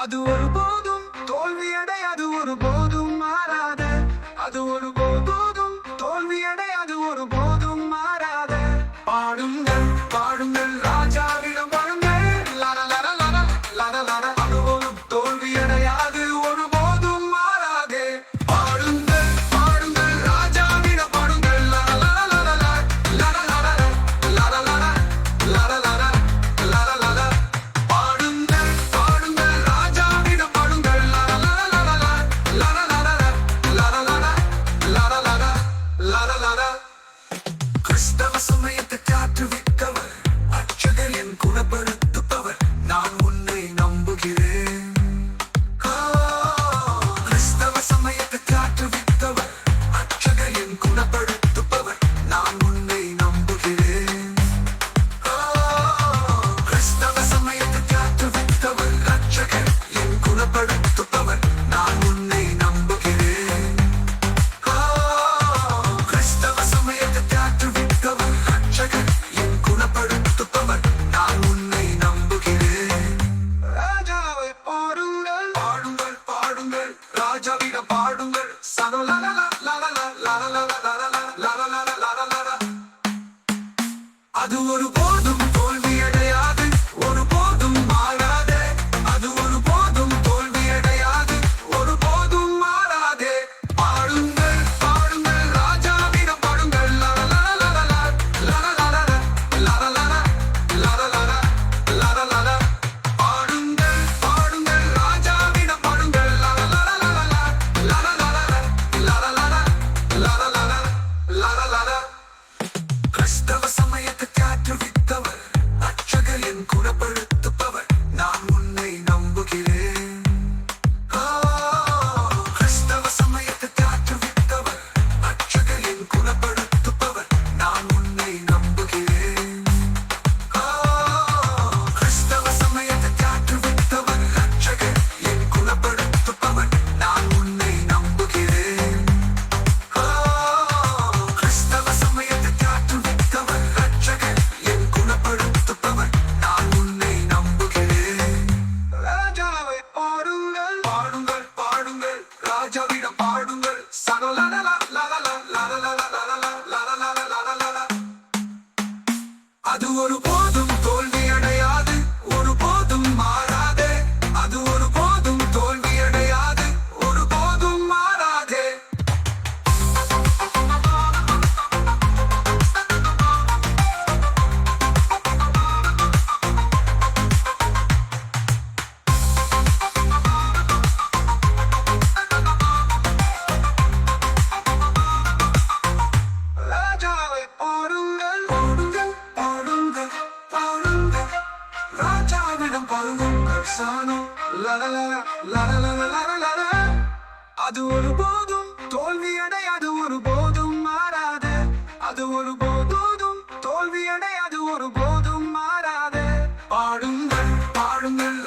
அது ஒருபோதும் தோல்வியடை, அது ஒருபோதும் மாறாத. அது ஒருபோதும் தோல்வியடை, அது ஒருபோதும் மாறாத. பாடுங்கள் பாடுங்கள் ராஜாவிடம் பாடுங்கள், லர லர லர லர லர. அது ஒரு தோல்வியடையாது, ஒருபோதும் மாறாதே. பாடுங்கள் பாடுங்கள் ராஜாவிடம் பாடுங்கள், லர லர லர லர லர லர லர லர லர லர. பாடுங்கள் பாடுங்கள் ராஜாவிடம் பாடுங்கள், லர லர லர லர லர லர லர லர. கிறிஸ்தவ சமயத்தை காற்றுவித்தவர், அர்ச்சகர் என் குணப்படுத்துபவர், நான் உன்னை நம்புகிறேன். கிறிஸ்தவ சமயத்தை காற்றுவித்தவர், அர்ச்சகர் என் குணப்படுத்துபவர், நான் உன்னை நம்புகிறேன். கிறிஸ்தவ சமயத்தை காற்றுவித்தவர், அர்ச்சகர் என் குணப்படுத்துபவர், நான் உன்னை நம்புகிறேன். கிறிஸ்தவ சமயத்தை காற்றுவித்தவர், அர்ச்சகர் என் குணப்படுத்துபவர், நான் உன்னை நம்புகிறேன். ராஜாவை பாடுங்கள் பாடுங்கள் பாடுங்கள், ராஜாவிடம் பாடுங்கள், சனோ லல லல லல லல லல லல. அது ஒருபோதும் தோல்வியடையாது, ஒருபோதும் மாறாதே. அது ஒருபோதும் தோல்வியடையாது, ஒருபோதும் மாறாதே. பாடுங்கள் பாடுங்கள் ராஜாவிடம் பாடுங்கள், லர லர லர லர லர லர லர லர. பாடுங்கள் பாடுங்கள் ராஜாவிடம் பாடுங்கள், லர லர லர லர லர லர. கிறிஸ்தவ சமயத்தை காற்றுவித்தவர், அர்ச்சகர் என் குணப்படுத்துபவர், நான் உன்னை நம்புகிறேன். கிறிஸ்தவ சமயத்தை காற்றுவித்தவர், அர்ச்சகர் என் குணப்படுத்துபவர், நான் உன்னை நம்புகிறேன். கிறிஸ்தவ சமயத்தை காற்றுவித்தவர், அர்ச்சகர் என் குணப்படுத்துபவர், நான் உன்னை நம்புகிறேன். கிறிஸ்தவ சமயத்தை காற்றுவித்தவர், அர்ச்சகர் என் குணப்படுத்துபவர், நான் உன்னை நம்புகிறேன். ராஜாவை பாடுங்கள் பாடுங்கள் பாடுங்கள், ராஜாவிடம் பாடுங்கள், சனோ லல லல லல. அது ஒருபோதும் தோல்வியடையாது, ஒருபோதும் மாறாதே. அது ஒருபோதும் தோல்வியடையாது, ஒருபோதும் மாறாதே. ராஜாவை பாடுங்கள் பாடுங்கள் பாடுங்கள் பாடுங்கள், ராஜாவிடம் பாடுங்கள், சனோ லல லல லல லல. அது ஒருபோதும் தோல்வியடை, அது ஒருபோதும் மாறாதே. அது ஒருபோதும் தோல்வியடை, அது ஒருபோதும் மாறாதே. பாடுங்கள் பாடுங்கள்